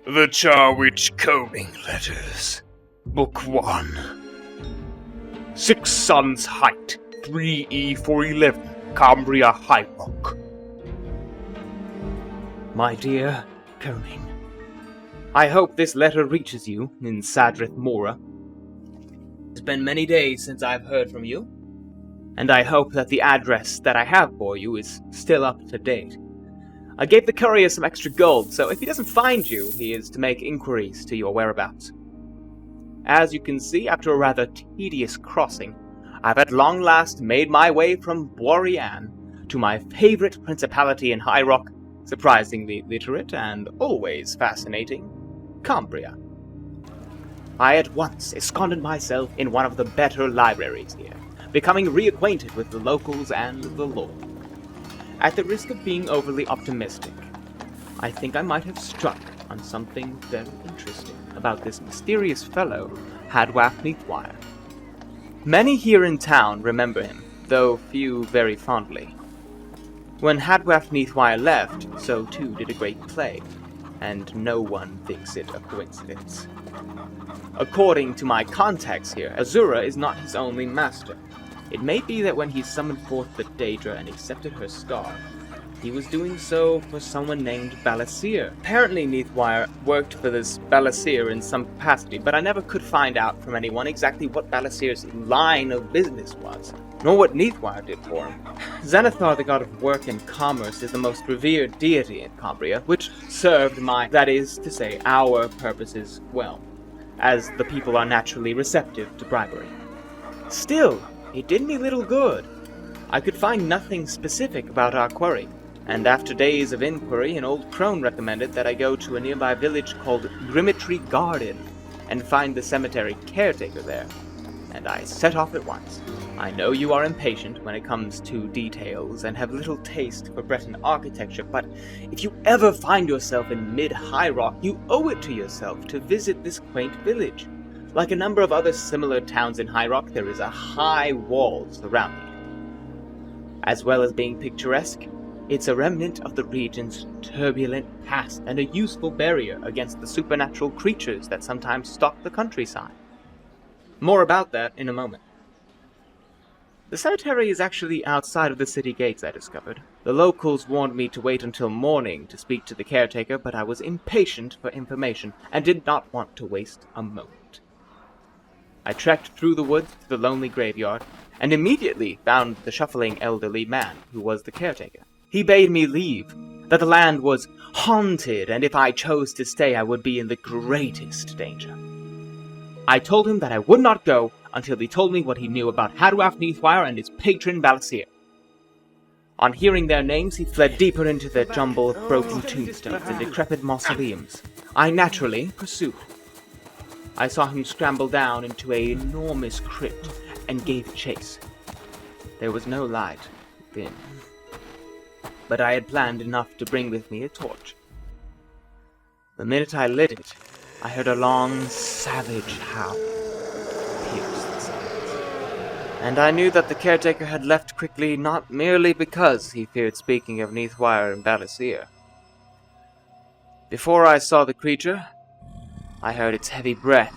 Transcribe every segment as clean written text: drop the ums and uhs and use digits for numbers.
The Charwich Koniinge Letters, Book 1. 6 Suns Height, 3E411, Cambria High Rock. My dear Koniinge, I hope this letter reaches you in Sadrith Mora. It's been many days since I've heard from you, and I hope that the address that I have for you is still up to date. I gave the courier some extra gold, so if he doesn't find you, he is to make inquiries to your whereabouts. As you can see, after a rather tedious crossing, I've at long last made my way from Borean to my favorite principality in High Rock, surprisingly literate and always fascinating, Cambria. I at once ensconced myself in one of the better libraries here, becoming reacquainted with the locals and the lore. At the risk of being overly optimistic, I think I might have struck on something very interesting about this mysterious fellow, Hadwath Neathwire. Many here in town remember him, though few very fondly. When Hadwath Neathwire left, so too did a great plague, and no one thinks it a coincidence. According to my contacts here, Azura is not his only master. It may be that when he summoned forth the Daedra and accepted her star, he was doing so for someone named Balasir. Apparently Neathwire worked for this Balasir in some capacity, but I never could find out from anyone exactly what Balasir's line of business was, nor what Neathwire did for him. Xanathar, the god of work and commerce, is the most revered deity in Cambria, which served that is to say, our purposes well, as the people are naturally receptive to bribery. Still, it did me little good. I could find nothing specific about our quarry, and after days of inquiry, an old crone recommended that I go to a nearby village called Grimmetry Garden and find the cemetery caretaker there, and I set off at once. I know you are impatient when it comes to details and have little taste for Breton architecture, but if you ever find yourself in mid-High Rock, you owe it to yourself to visit this quaint village. Like a number of other similar towns in High Rock, there is a high wall surrounding it. As well as being picturesque, it's a remnant of the region's turbulent past and a useful barrier against the supernatural creatures that sometimes stalk the countryside. More about that in a moment. The cemetery is actually outside of the city gates, I discovered. The locals warned me to wait until morning to speak to the caretaker, but I was impatient for information and did not want to waste a moment. I trekked through the woods to the lonely graveyard, and immediately found the shuffling elderly man who was the caretaker. He bade me leave, that the land was haunted, and if I chose to stay I would be in the greatest danger. I told him that I would not go until he told me what he knew about Hadwath Neathwire and his patron Balasir. On hearing their names, he fled deeper into the jumble of broken tombstones and decrepit mausoleums. I naturally pursued. I saw him scramble down into an enormous crypt and gave chase. There was no light within, but I had planned enough to bring with me a torch. The minute I lit it, I heard a long, savage howl pierce the silence, and I knew that the caretaker had left quickly not merely because he feared speaking of Neathwire and Balasir. Before I saw the creature, I heard its heavy breath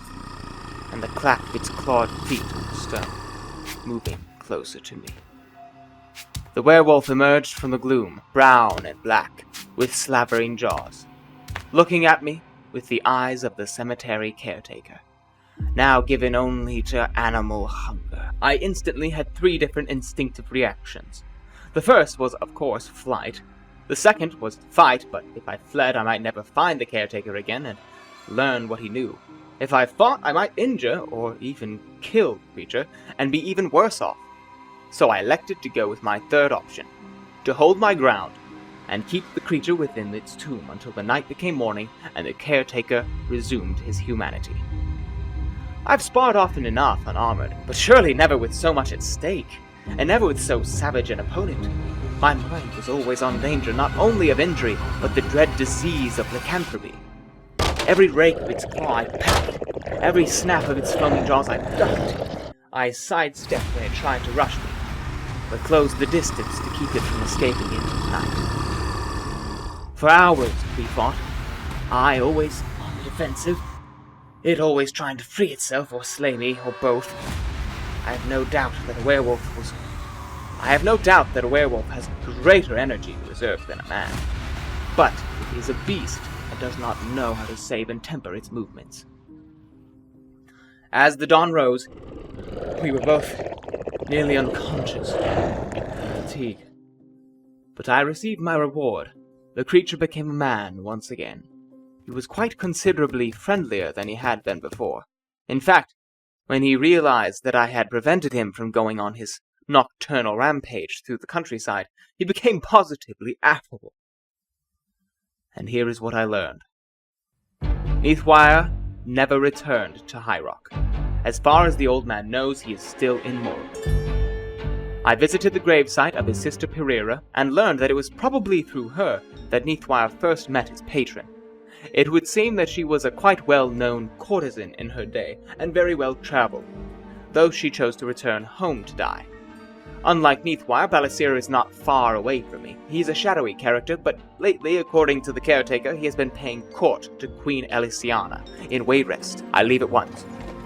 and the clack of its clawed feet on the stone, moving closer to me. The werewolf emerged from the gloom, brown and black, with slavering jaws, looking at me with the eyes of the cemetery caretaker, now given only to animal hunger. I instantly had 3 different instinctive reactions. The first was, of course, flight. The second was fight, but if I fled, I might never find the caretaker again and learn what he knew. If I fought, I might injure or even kill the creature and be even worse off. So I elected to go with my third option, to hold my ground and keep the creature within its tomb until the night became morning and the caretaker resumed his humanity. I've sparred often enough unarmored, but surely never with so much at stake, and never with so savage an opponent. My mind was always on danger not only of injury, but the dread disease of lycanthropy. Every rake of its claw I pecked, every snap of its foaming jaws I ducked. I sidestepped when it tried to rush me, but closed the distance to keep it from escaping into the night. For hours we fought, I always defensive. It always trying to free itself or slay me, or both. I have no doubt that a werewolf has greater energy reserve than a man. But it is a beast and does not know how to save and temper its movements. As the dawn rose, we were both nearly unconscious from fatigue. But I received my reward. The creature became a man once again. He was quite considerably friendlier than he had been before. In fact, when he realized that I had prevented him from going on his nocturnal rampage through the countryside, he became positively affable. And here is what I learned. Neathwire never returned to High Rock. As far as the old man knows, he is still immoral. I visited the gravesite of his sister Pereira, and learned that it was probably through her that Neathwire first met his patron. It would seem that she was a quite well-known courtesan in her day, and very well-traveled, though she chose to return home to die. Unlike Neathwire, Balasir is not far away from me. He's a shadowy character, but lately, according to the caretaker, he has been paying court to Queen Elysiana in Wayrest. I leave at once.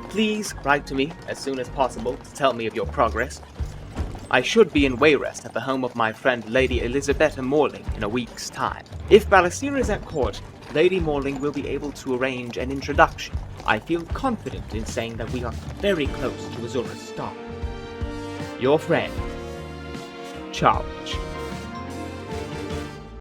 Please write to me as soon as possible to tell me of your progress. I should be in Wayrest at the home of my friend Lady Elisabetta Morling in a week's time. If Balasir is at court, Lady Morling will be able to arrange an introduction. I feel confident in saying that we are very close to Azura's star. Your friend, Charwich.